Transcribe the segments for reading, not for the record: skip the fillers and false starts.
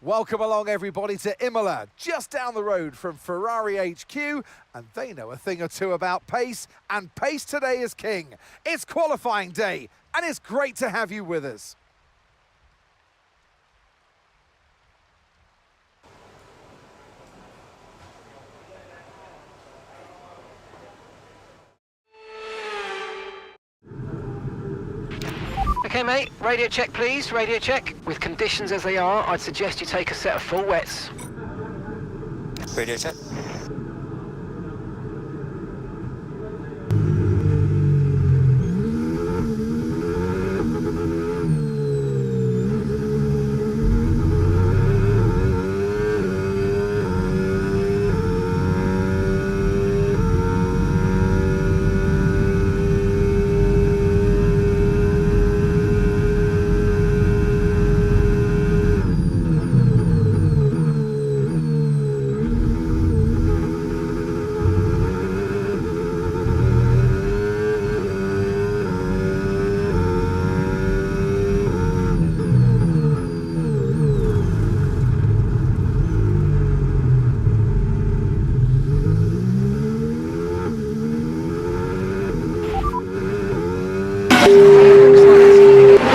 Welcome along everybody to Imola, just down the road from Ferrari HQ, and they know a thing or two about pace, and pace today is king. It's qualifying day, and it's great to have you with us. Okay mate, radio check please, radio check. With conditions as they are, I'd suggest you take a set of full wets. Radio check.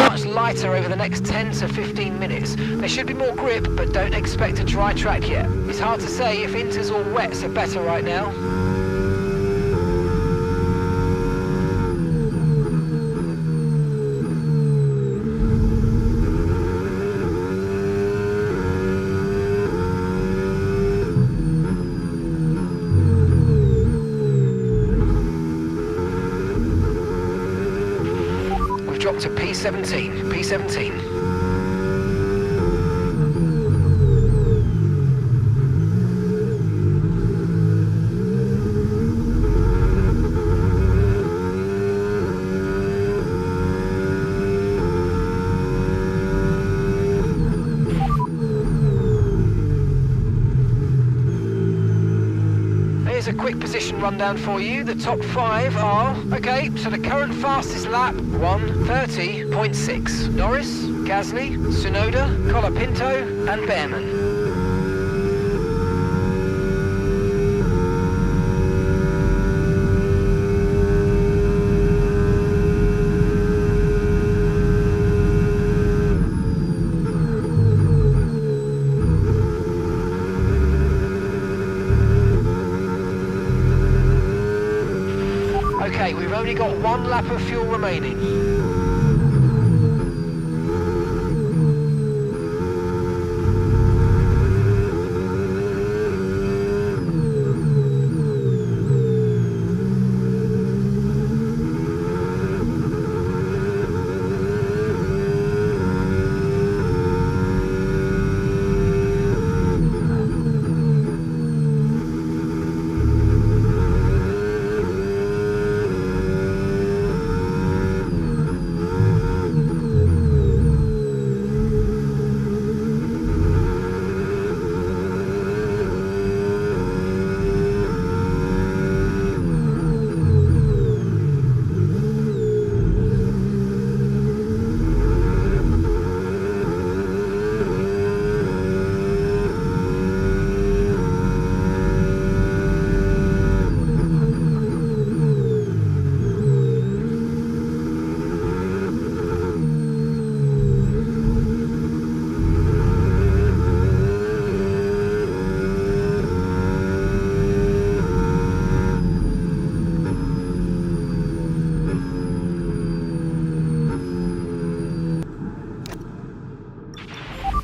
Much lighter over the next 10 to 15 minutes. There should be more grip, but don't expect a dry track yet. It's hard to say if inters or wets are better right now. Drop to P17, P17. Here's a quick position rundown for you. The top 5 are, okay, so the current fastest lap, 1:30.6. Norris, Gasly, Tsunoda, Colapinto and Behrman. Okay, we've only got 1 lap of fuel remaining.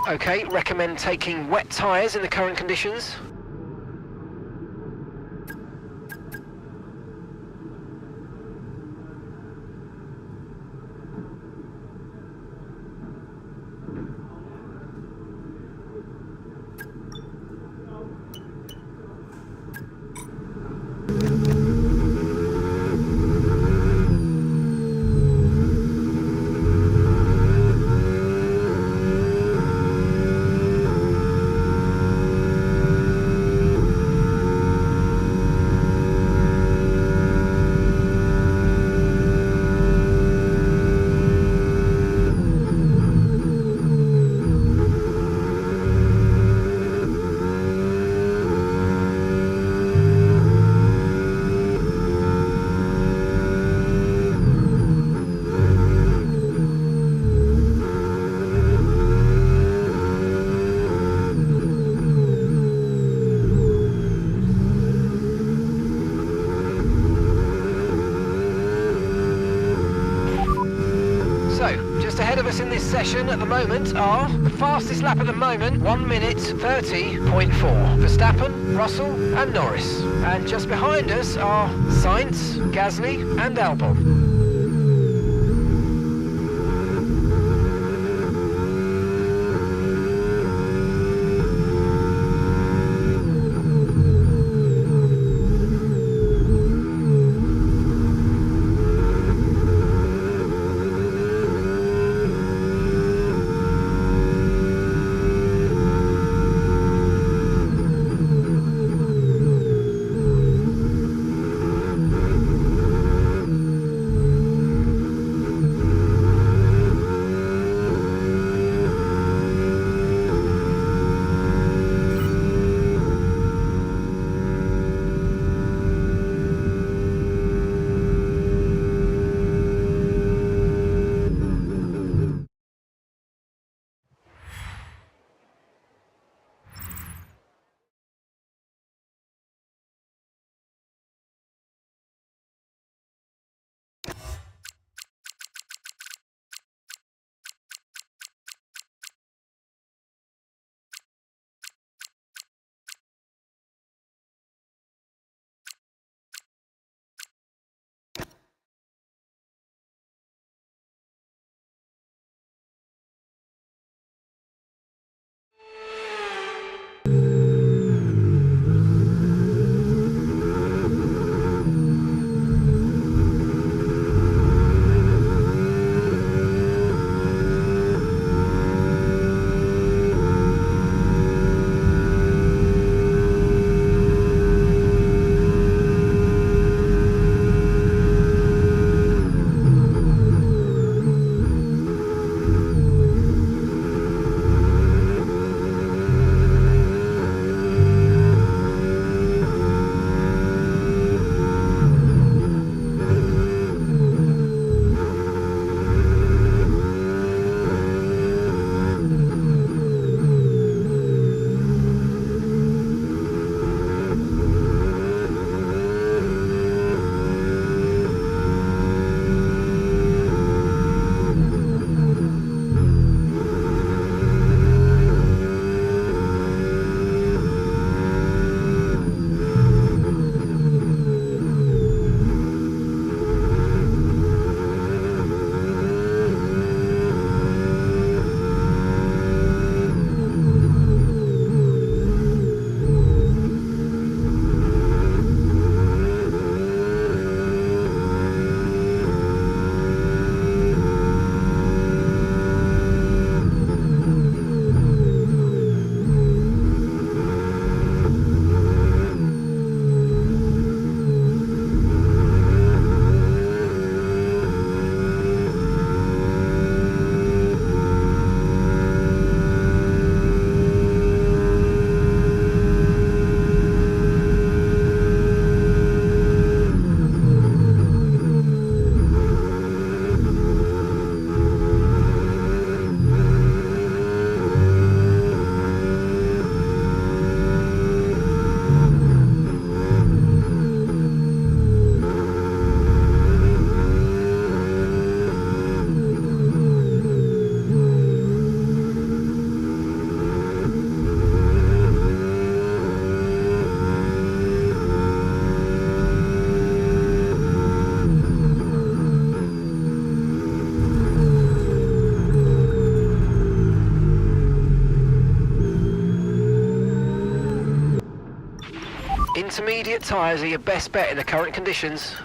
Okay, recommend taking wet tyres in the current conditions. Just ahead of us in this session at the moment are the fastest lap at the moment, 1 minute 30.4. Verstappen, Russell and Norris. And just behind us are Sainz, Gasly and Albon. Intermediate tyres are your best bet in the current conditions.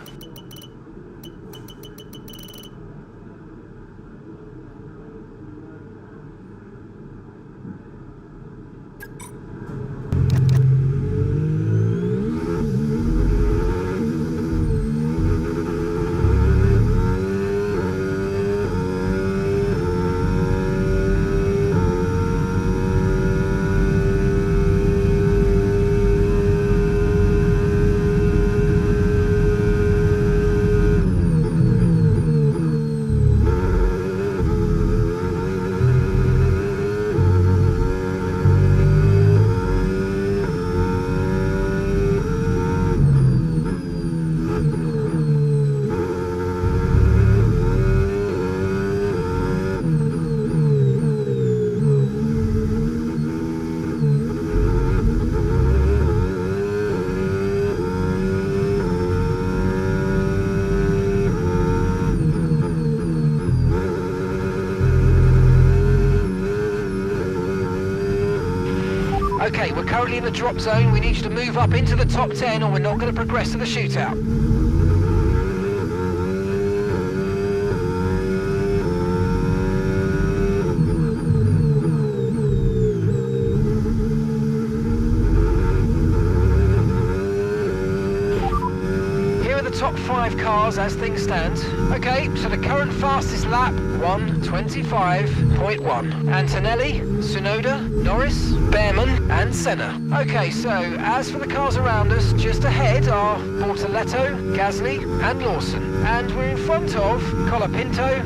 Okay, we're currently in the drop zone. We need you to move up into the top 10 or we're not going to progress to the shootout. Top 5 cars as things stand. Okay, so the current fastest lap, 1:25.1. Antonelli, Tsunoda, Norris, Behrman and Senna. Okay, so as for the cars around us, just ahead are Bortoletto, Gasly and Lawson. And we're in front of Colapinto,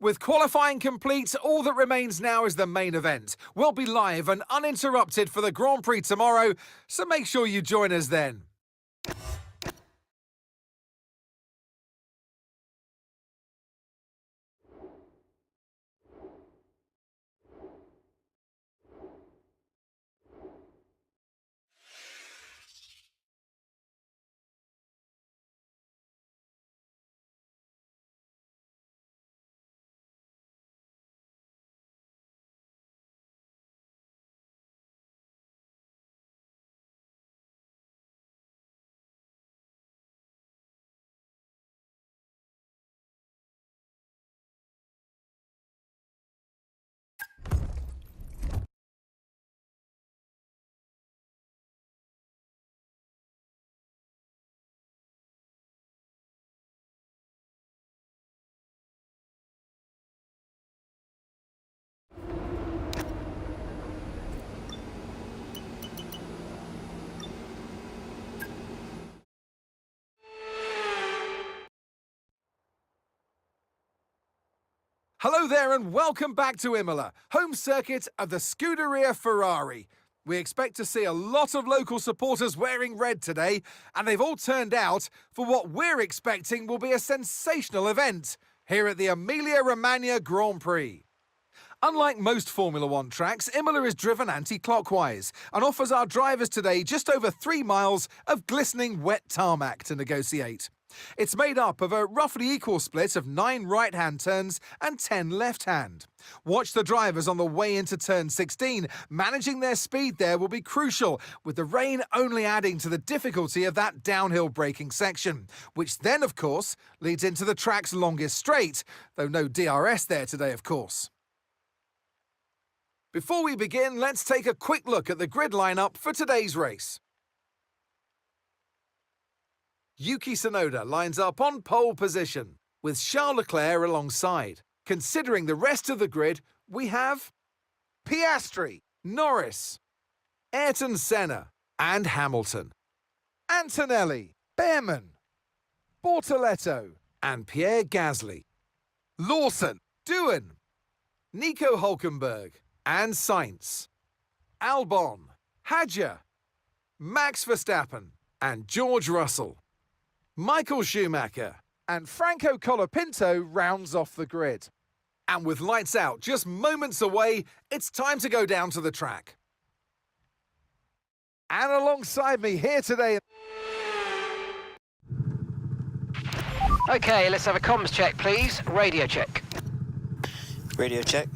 With qualifying complete, all that remains now is the main event. We'll be live and uninterrupted for the Grand Prix tomorrow, so make sure you join us then. Hello there and welcome back to Imola, home circuit of the Scuderia Ferrari. We expect to see a lot of local supporters wearing red today, and they've all turned out for what we're expecting will be a sensational event here at the Emilia-Romagna Grand Prix. Unlike most Formula One tracks, Imola is driven anti-clockwise and offers our drivers today just over 3 miles of glistening wet tarmac to negotiate. It's made up of a roughly equal split of 9 right-hand turns and 10 left-hand. Watch the drivers on the way into turn 16. Managing their speed there will be crucial, with the rain only adding to the difficulty of that downhill braking section, which then, of course, leads into the track's longest straight, though no DRS there today, of course. Before we begin, let's take a quick look at the grid lineup for today's race. Yuki Tsunoda lines up on pole position, with Charles Leclerc alongside. Considering the rest of the grid, we have Piastri, Norris, Ayrton Senna and Hamilton, Antonelli, Behrman, Bortoletto and Pierre Gasly, Lawson, Doohan, Nico Hülkenberg and Sainz, Albon, Hadjar, Max Verstappen and George Russell. Michael Schumacher and Franco Colapinto rounds off the grid. And with lights out just moments away, it's time to go down to the track. And alongside me here today... Okay, let's have a comms check, please. Radio check. Radio check.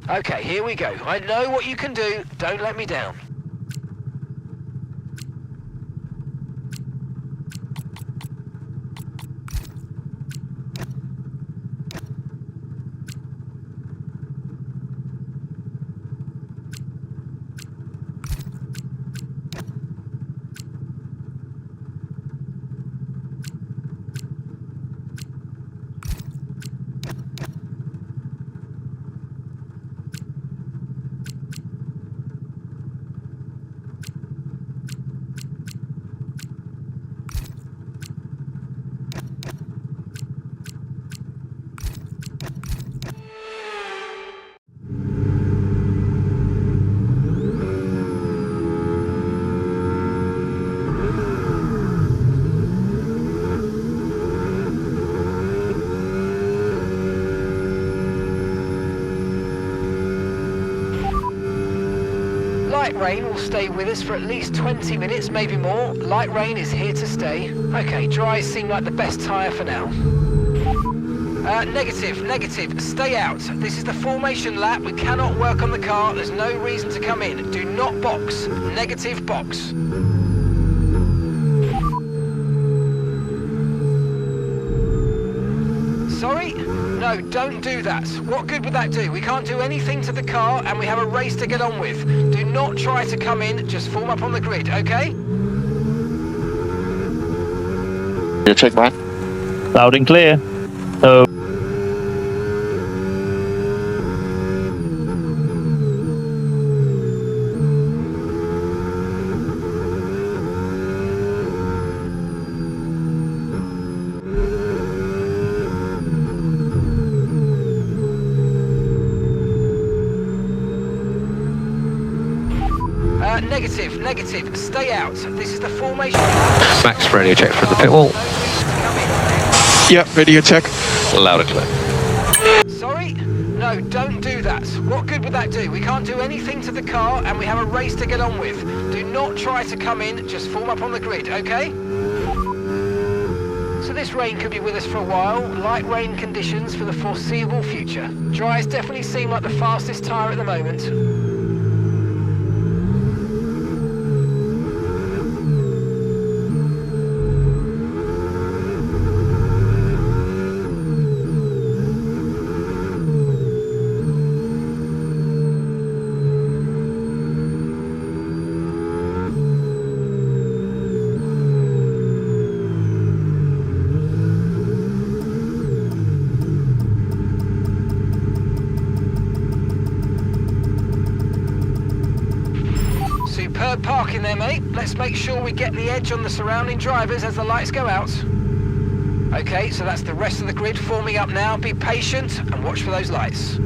Okay, here we go. I know what you can do. Don't let me down. Light rain will stay with us for at least 20 minutes, maybe more. Light rain is here to stay. Okay, dries seem like the best tyre for now. Negative. Stay out. This is the formation lap. We cannot work on the car. There's no reason to come in. Do not box. Negative box. Sorry? No, don't do that. What good would that do? We can't do anything to the car and we have a race to get on with. Do not try to come in, just form up on the grid, okay? Yeah, check mine. Loud and clear. Oh. Negative, negative. Stay out. This is the formation. Max, radio check from the pit wall. Yep, radio check. Loud and clear. Sorry? No, don't do that. What good would that do? We can't do anything to the car and we have a race to get on with. Do not try to come in, just form up on the grid, okay? So this rain could be with us for a while. Light rain conditions for the foreseeable future. Dries definitely seem like the fastest tyre at the moment. Superb parking there, mate. Let's make sure we get the edge on the surrounding drivers as the lights go out. Okay, so that's the rest of the grid forming up now. Be patient and watch for those lights.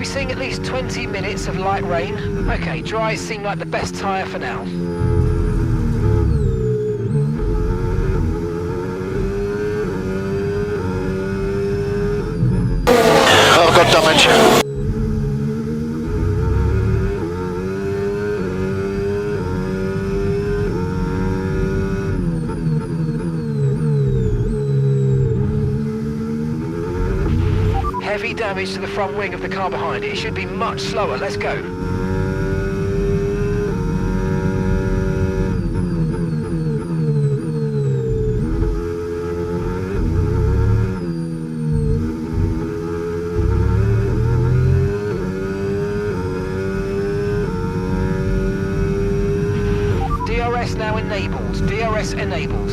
Seeing at least 20 minutes of light rain. Okay, dries seem like the best tyre for now. Oh, got damage. Heavy damage to the front wing of the car behind it. It should be much slower. Let's go. DRS now enabled. DRS enabled.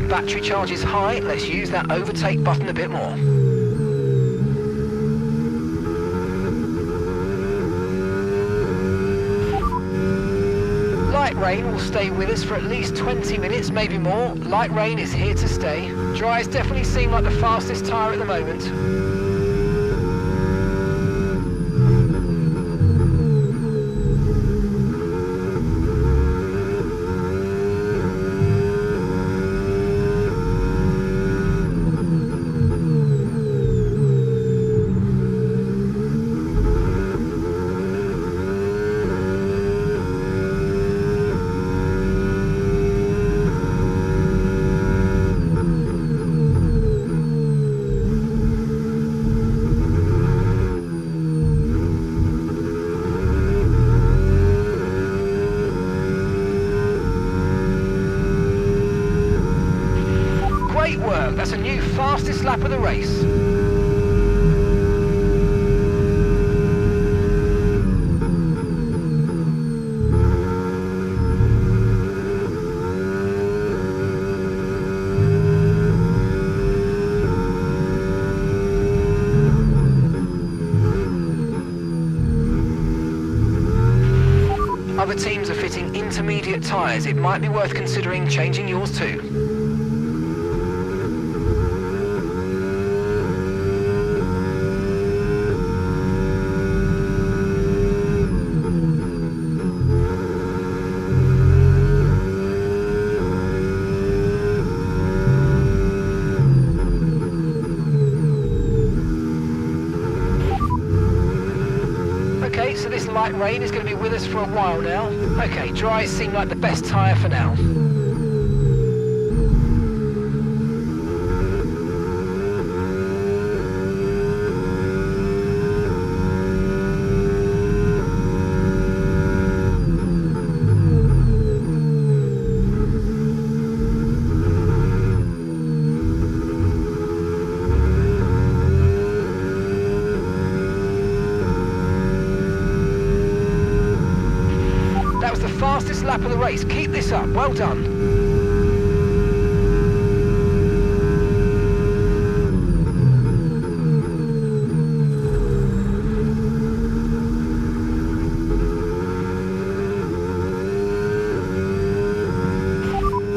Battery charge is high, let's use that overtake button a bit more. Light rain will stay with us for at least 20 minutes, maybe more. Light rain is here to stay. Dries definitely seem like the fastest tyre at the moment. Great work, that's a new fastest lap of the race. Other teams are fitting intermediate tyres. It might be worth considering changing yours too. light rain is going to be with us for a while now. Okay, dries seem like the best tyre for now. Fastest lap of the race. Keep this up. Well done.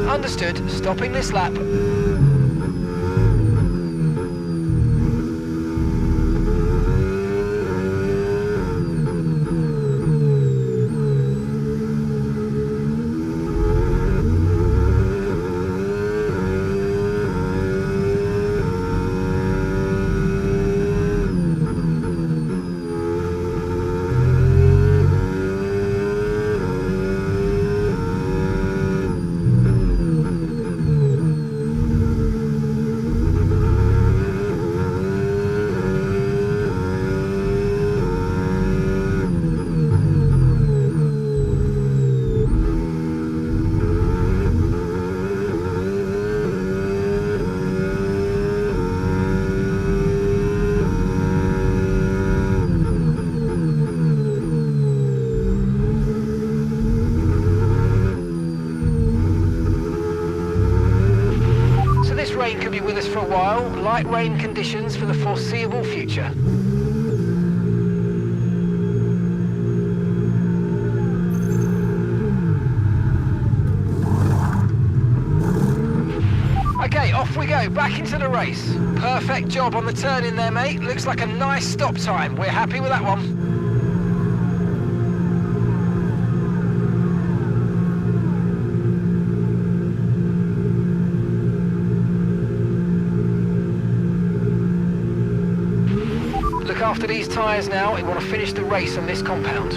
Understood. Stopping this lap. Rain could be with us for a while. Light rain conditions for the foreseeable future. Okay, off we go, back into the race. Perfect job on the turn in there, mate. Looks like a nice stop time. We're happy with that one. Look after these tyres now. We want to finish the race on this compound.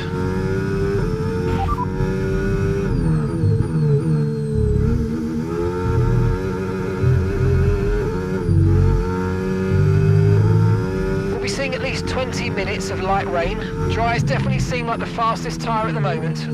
We'll be seeing at least 20 minutes of light rain. Dries definitely seem like the fastest tyre at the moment.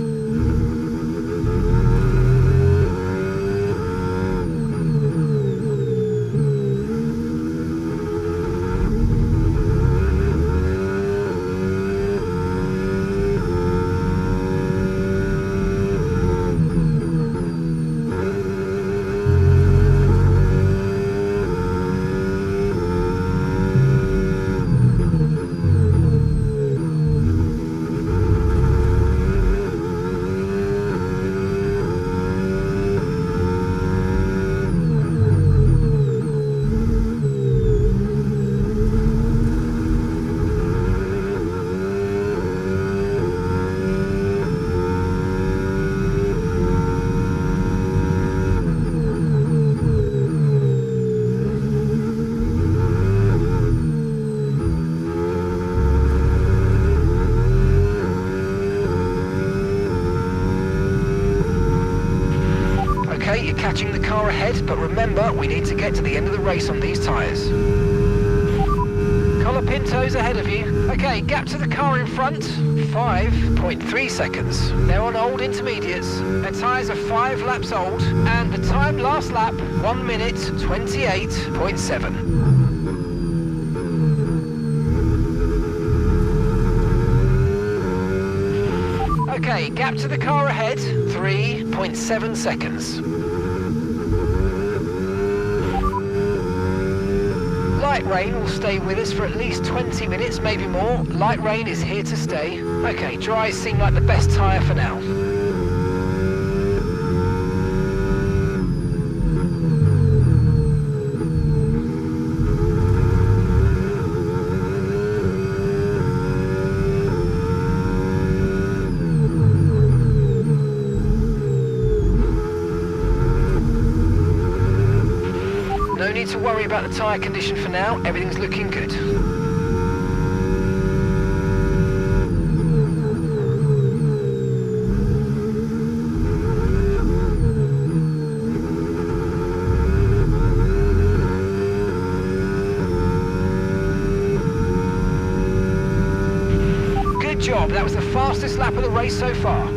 You're catching the car ahead, but remember, we need to get to the end of the race on these tyres. Colapinto's ahead of you. Okay, gap to the car in front, 5.3 seconds. They're on old intermediates. Their tyres are 5 laps old, and the time last lap, 1 minute 28.7. Okay, gap to the car ahead, 3.7 seconds. Light rain will stay with us for at least 20 minutes, maybe more. Light rain is here to stay. Okay, dries seem like the best tyre for now. No need to worry about the tyre condition for now, everything's looking good. job. That was the fastest lap of the race so far.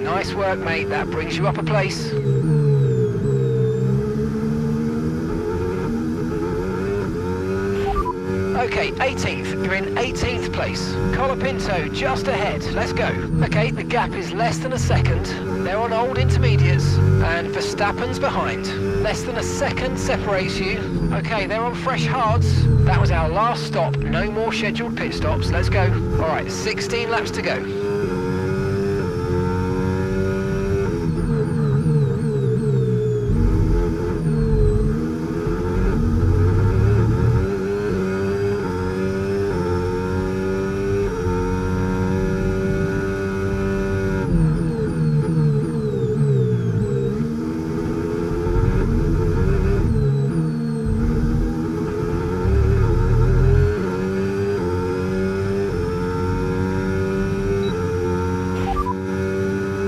Nice work, mate. That brings you up a place. Okay, 18th. You're in 18th place. Colapinto just ahead. Let's go. Okay, the gap is less than a second. They're on old intermediates. And Verstappen's behind. Less than a second separates you. Okay, they're on fresh hards. That was our last stop. No more scheduled pit stops. Let's go. All right, 16 laps to go.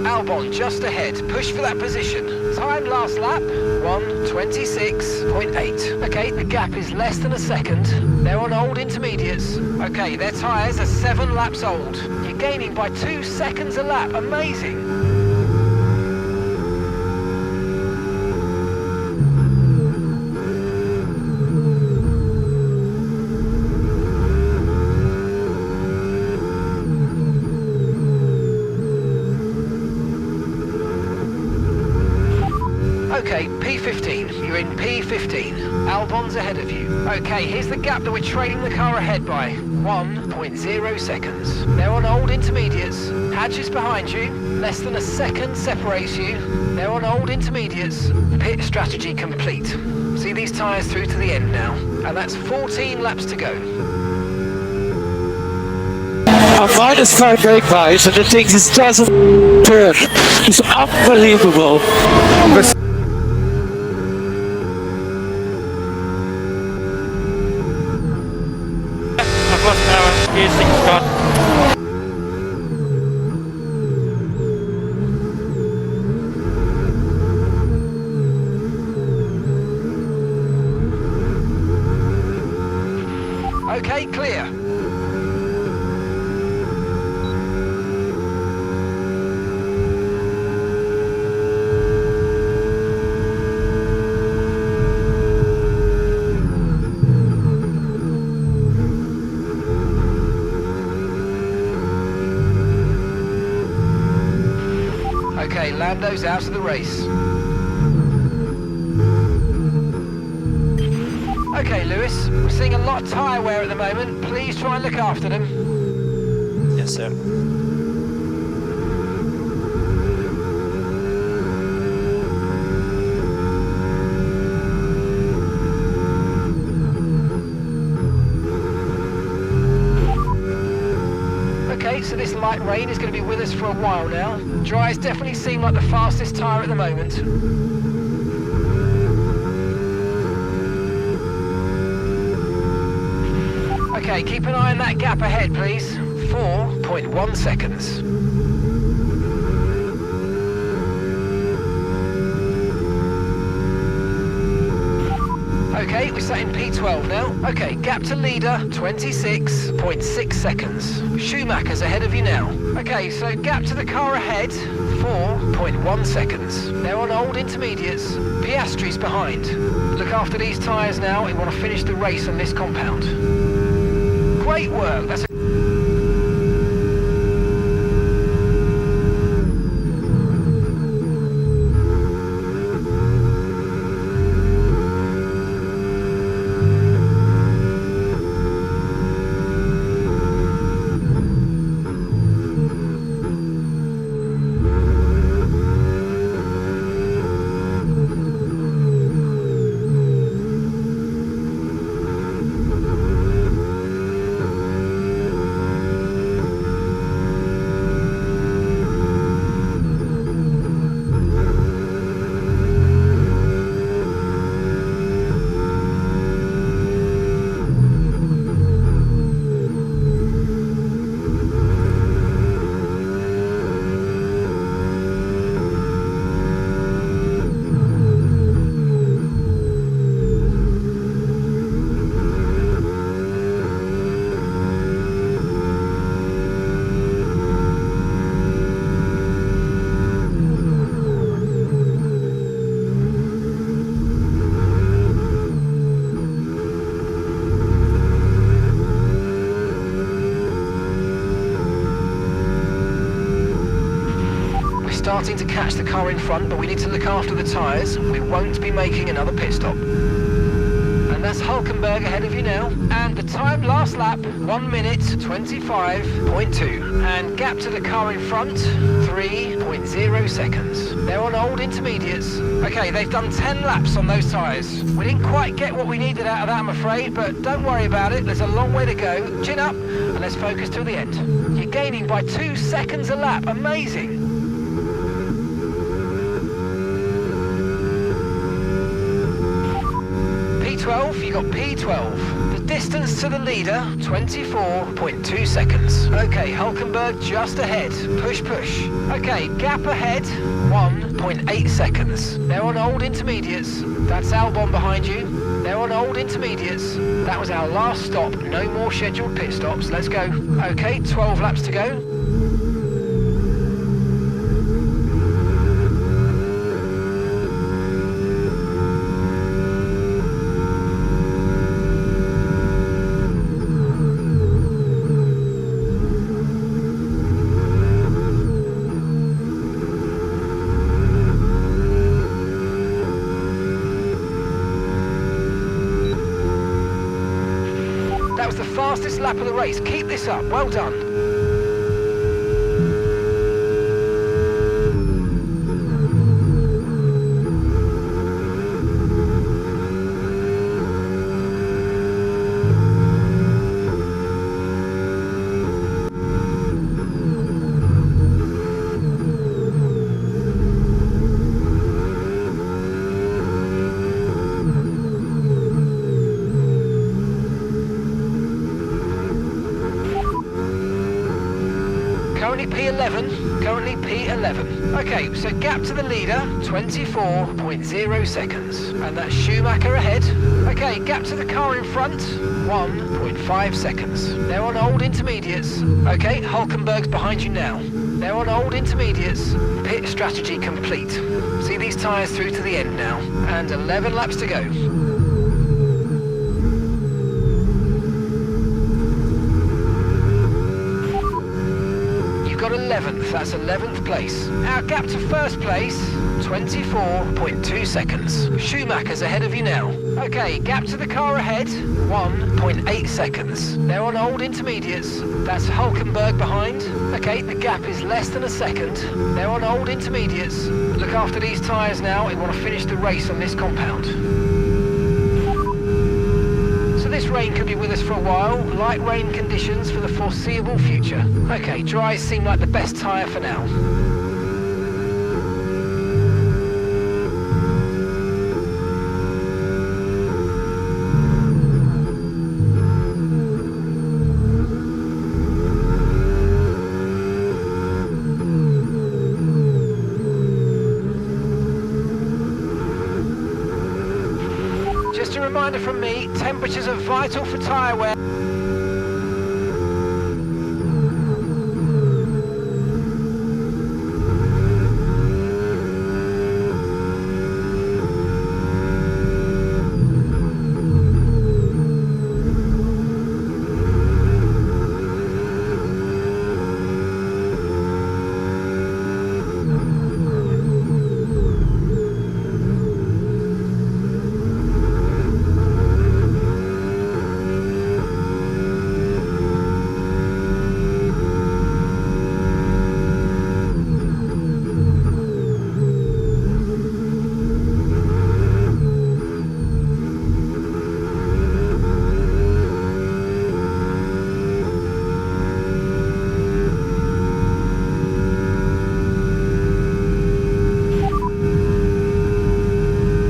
Albon just ahead, push for that position. Time last lap, 1:26.8. Okay, the gap is less than a second. They're on old intermediates. Okay, their tyres are 7 laps old. You're gaining by 2 seconds a lap, amazing. Okay, P15. You're in P15. Albon's ahead of you. Okay, here's the gap that we're trailing the car ahead by. 1.0 seconds. They're on old intermediates. Hadge is behind you. Less than a second separates you. They're on old intermediates. Pit strategy complete. See these tyres through to the end now. And that's 14 laps to go. Our minus 5 brake pads and the thing just doesn't turn. It's unbelievable. I've lost power. Here's things gone. Okay, clear. Okay, Lando's out of the race. Okay, Lewis, we're seeing a lot of tyre wear at the moment. Please try and look after them. Yes, sir. Okay, so this light rain is going to be with us for a while now. Dryers definitely seem like the fastest tyre at the moment. Okay, keep an eye on that gap ahead, please. 4.1 seconds. Okay, we're sat in P12 now. Okay, gap to leader, 26.6 seconds. Schumacher's ahead of you now. Okay, so gap to the car ahead, 4.1 seconds. They're on old intermediates. Piastri's behind. Look after these tyres now. We want to finish the race on this compound. Great work. That's starting to catch the car in front, but we need to look after the tyres. We won't be making another pit stop. And that's Hulkenberg ahead of you now. And the time last lap, 1 minute 25.2. And gap to the car in front, 3.0 seconds. They're on old intermediates. Okay, they've done 10 laps on those tyres. We didn't quite get what we needed out of that, I'm afraid, but don't worry about it. There's a long way to go. Chin up, and let's focus till the end. You're gaining by 2 seconds a lap. Amazing. P12, you got P12. The distance to the leader, 24.2 seconds. Okay, Hulkenberg just ahead. Push, push. Okay, gap ahead, 1.8 seconds. They're on old intermediates. That's Albon behind you. They're on old intermediates. That was our last stop. No more scheduled pit stops. Let's go. Okay, 12 laps to go. That was the fastest lap of the race. Keep this up. Well done. Currently P11, currently P11. Okay, so gap to the leader, 24.0 seconds. And that's Schumacher ahead. Okay, gap to the car in front, 1.5 seconds. They're on old intermediates. Okay, Hulkenberg's behind you now. They're on old intermediates. Pit strategy complete. See these tyres through to the end now. And 11 laps to go. Got 11th, that's 11th place. Our gap to first place, 24.2 seconds. Schumacher's ahead of you now. Okay, gap to the car ahead, 1.8 seconds. They're on old intermediates. That's Hulkenberg behind. Okay, the gap is less than a second. They're on old intermediates. Look after these tyres now. We want to finish the race on this compound. This rain could be with us for a while. Light rain conditions for the foreseeable future. Okay, dries seem like the best tyre for now. Just a reminder from me, temperatures are vital for tyre wear.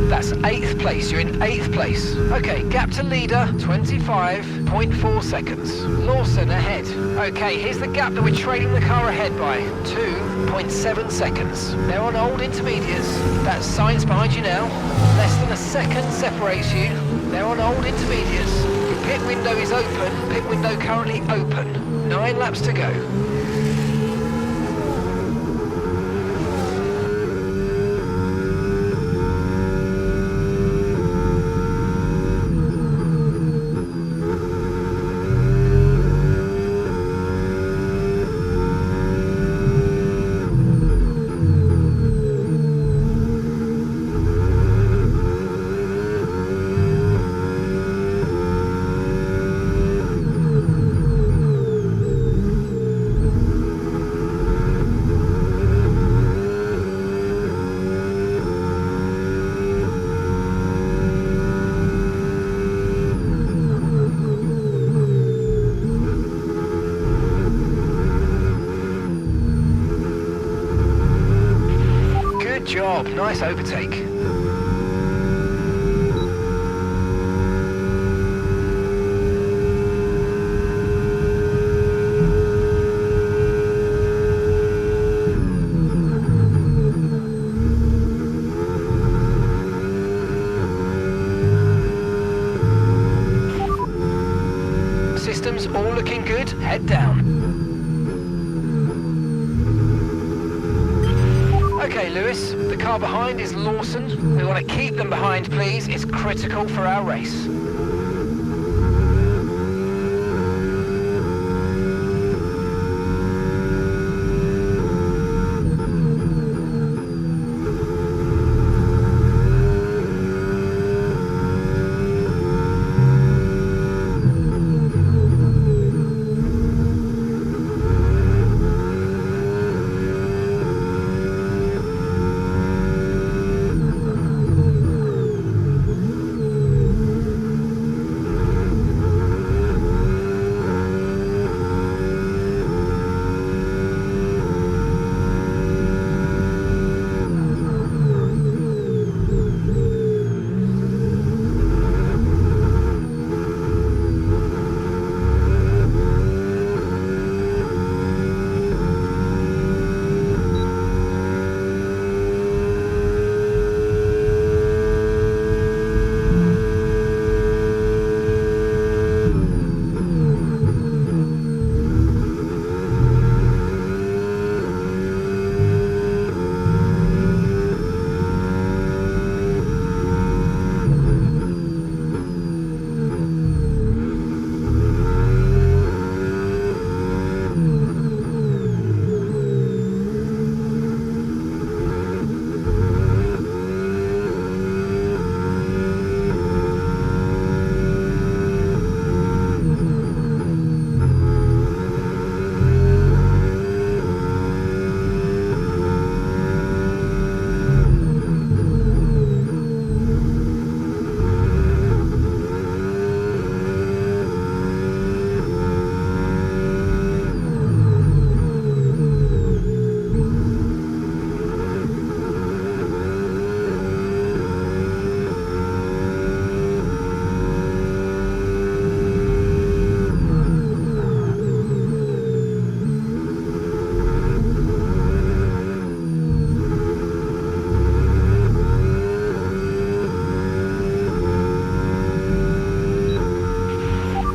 That's 8th place, you're in 8th place. Okay, gap to leader, 25.4 seconds. Lawson ahead. Okay, here's the gap that we're trailing the car ahead by, 2.7 seconds. They're on old intermediates. That's Sainz behind you now. Less than a second separates you. They're on old intermediates. Your pit window is open, pit window currently open. 9 laps to go. job. Nice overtake. Systems all looking good. Head down. Okay, Lewis, the car behind is Lawson. We want to keep them behind, please. It's critical for our race.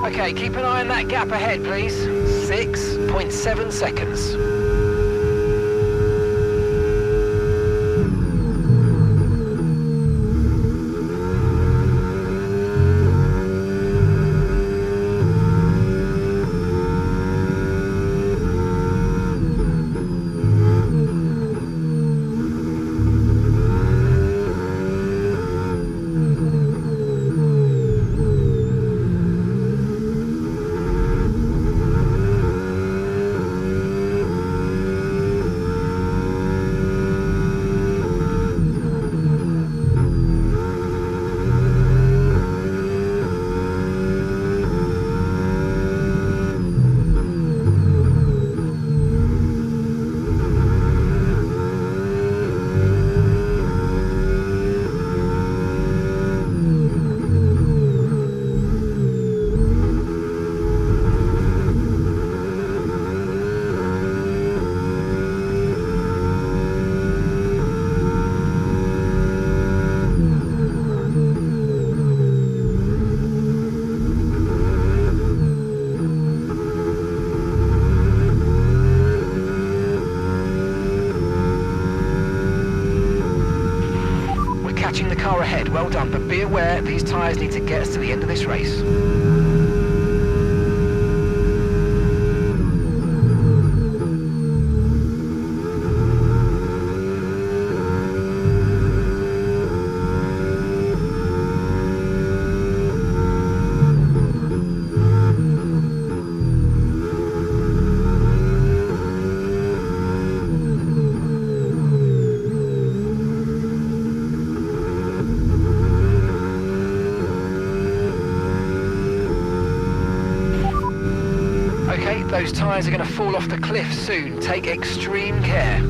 Okay, keep an eye on that gap ahead, please. 6.7 seconds. Catching the car ahead, well done, but be aware these tyres need to get us to the end of this race. Okay, those tyres are going to fall off the cliff soon. Take extreme care.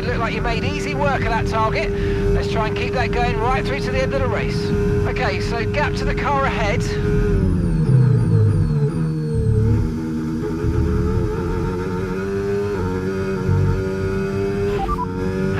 It looked like you made easy work of that target. Let's try and keep that going right through to the end of the race. Okay, so gap to the car ahead.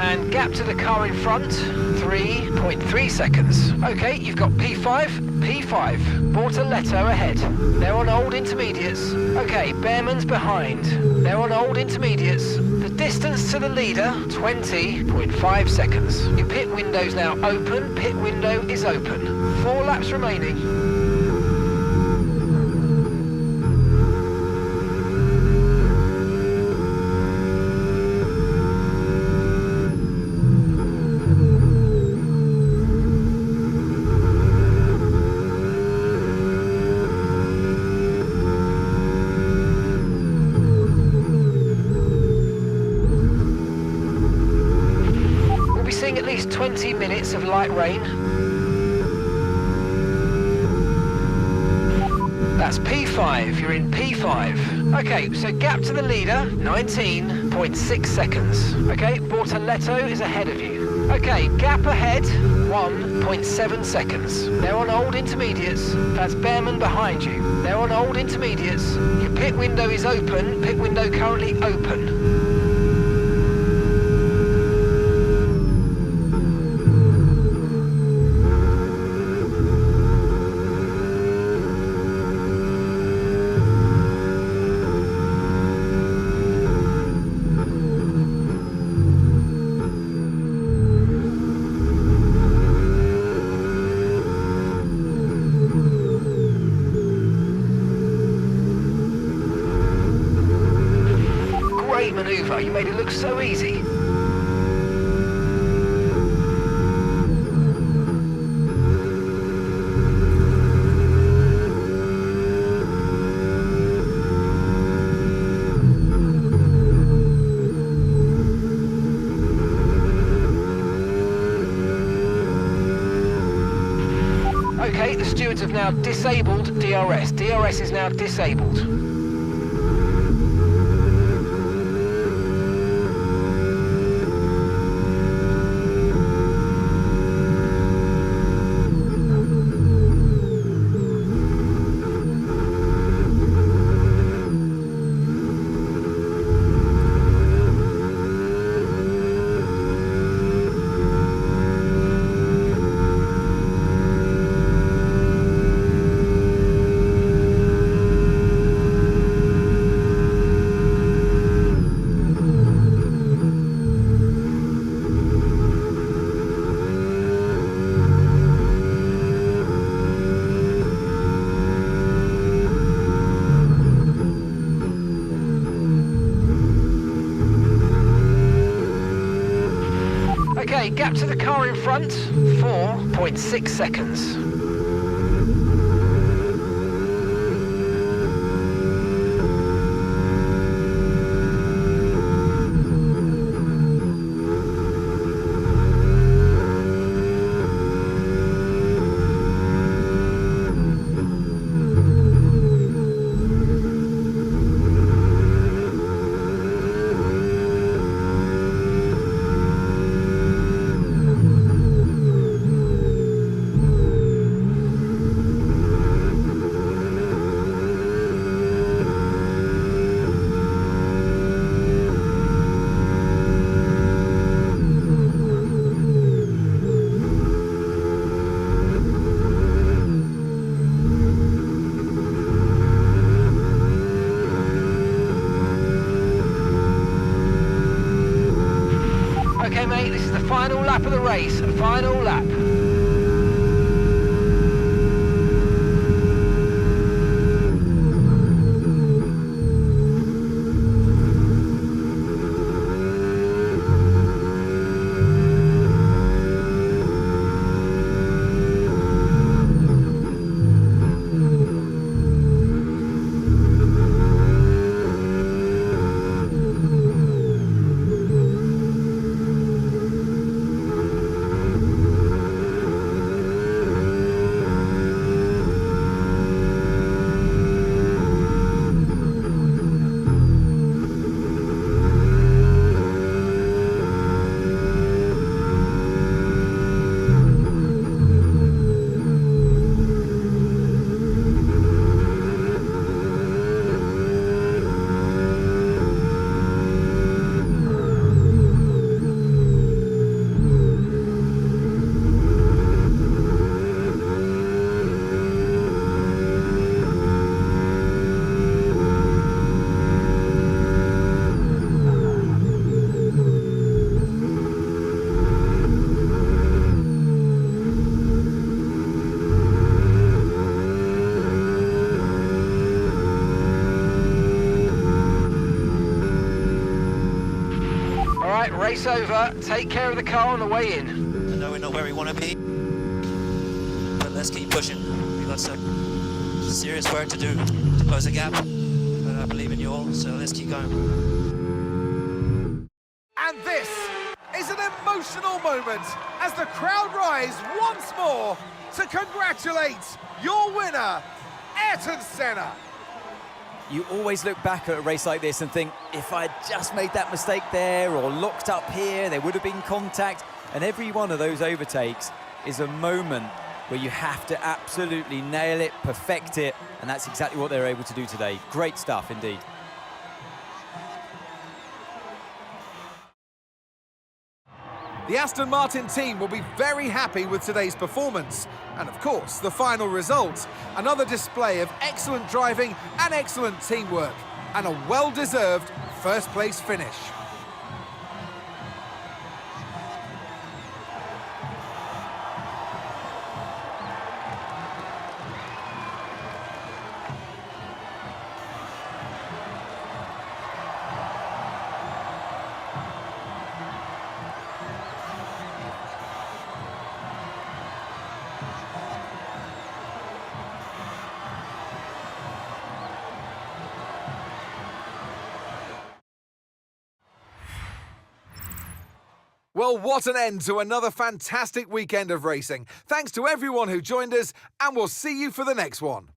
And gap to the car in front, 3.3 seconds. Okay, you've got P5, P5. Bortoletto ahead. They're on old intermediates. Okay, Behrman's behind. They're on old intermediates. The distance to the leader, 20.5 seconds. Your pit window's now open. Pit window is open. 4 laps remaining. Seeing at least 20 minutes of light rain. That's P5, you're in P5. Okay, so gap to the leader, 19.6 seconds. Okay, Bortoletto is ahead of you. Okay, gap ahead, 1.7 seconds. They're on old intermediates. That's Behrman behind you. They're on old intermediates. Your pit window is open, pit window currently open. Manoeuvre, you made it look so easy. Okay, the stewards have now disabled DRS. DRS is now disabled. Okay, gap to the car in front, 4.6 seconds. Okay mate, this is the final lap of the race, final lap. race over. Take care of the car on the way in. I know we're not where we want to be, but let's keep pushing. We've got some serious work to do to close the gap, but I believe in you all, so let's keep going. And this is an emotional moment as the crowd rise once more to congratulate your winner, Ayrton Senna. You always look back at a race like this and think, if I'd just made that mistake there or locked up here, there would have been contact. And every one of those overtakes is a moment where you have to absolutely nail it, perfect it, and that's exactly what they're able to do today. Great stuff indeed. The Aston Martin team will be very happy with today's performance. And of course, the final result. Another display of excellent driving and excellent teamwork. And a well-deserved first-place finish. Well, what an end to another fantastic weekend of racing. Thanks to everyone who joined us, and we'll see you for the next one.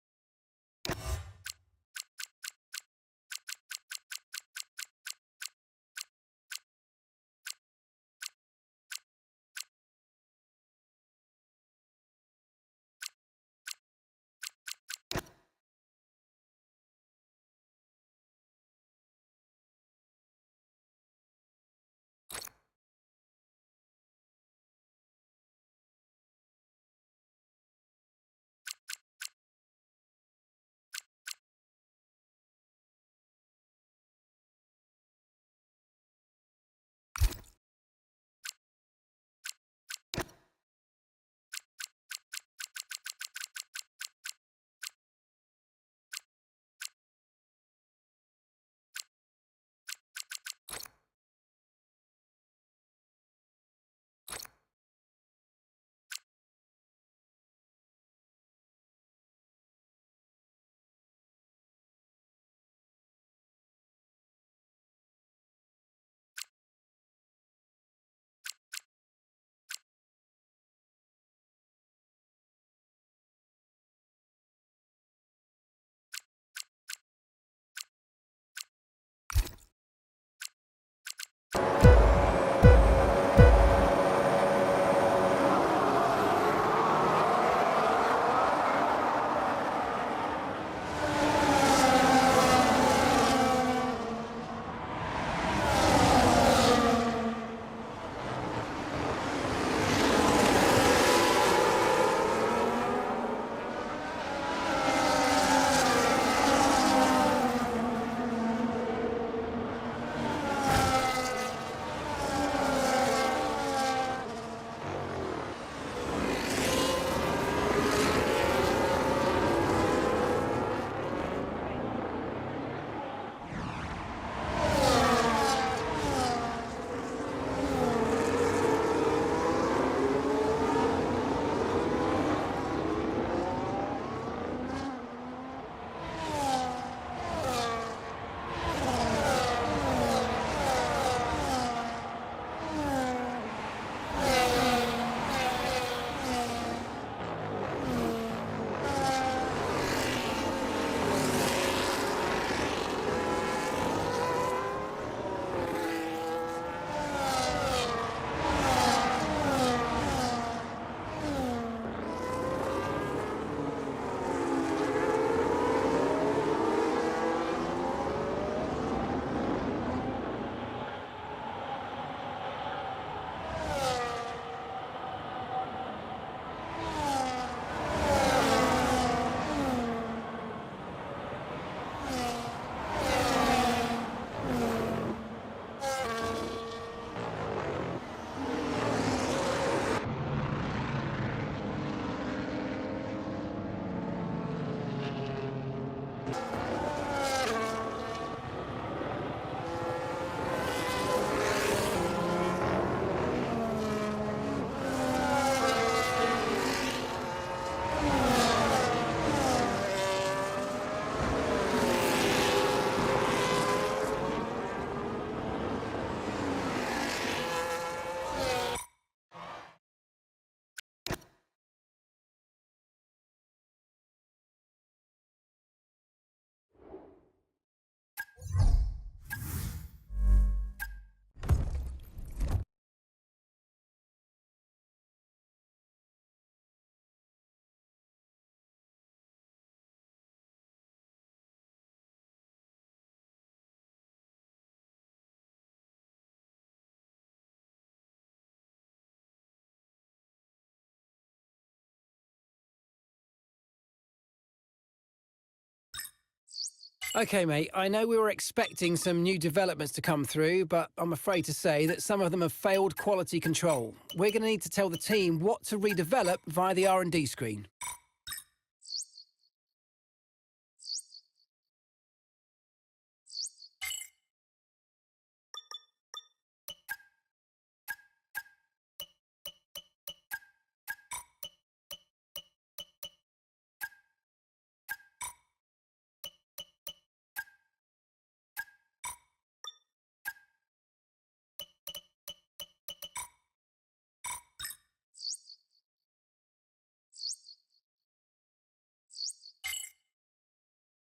OK, mate, I know we were expecting some new developments to come through, but I'm afraid to say that some of them have failed quality control. We're going to need to tell the team what to redevelop via the R&D screen.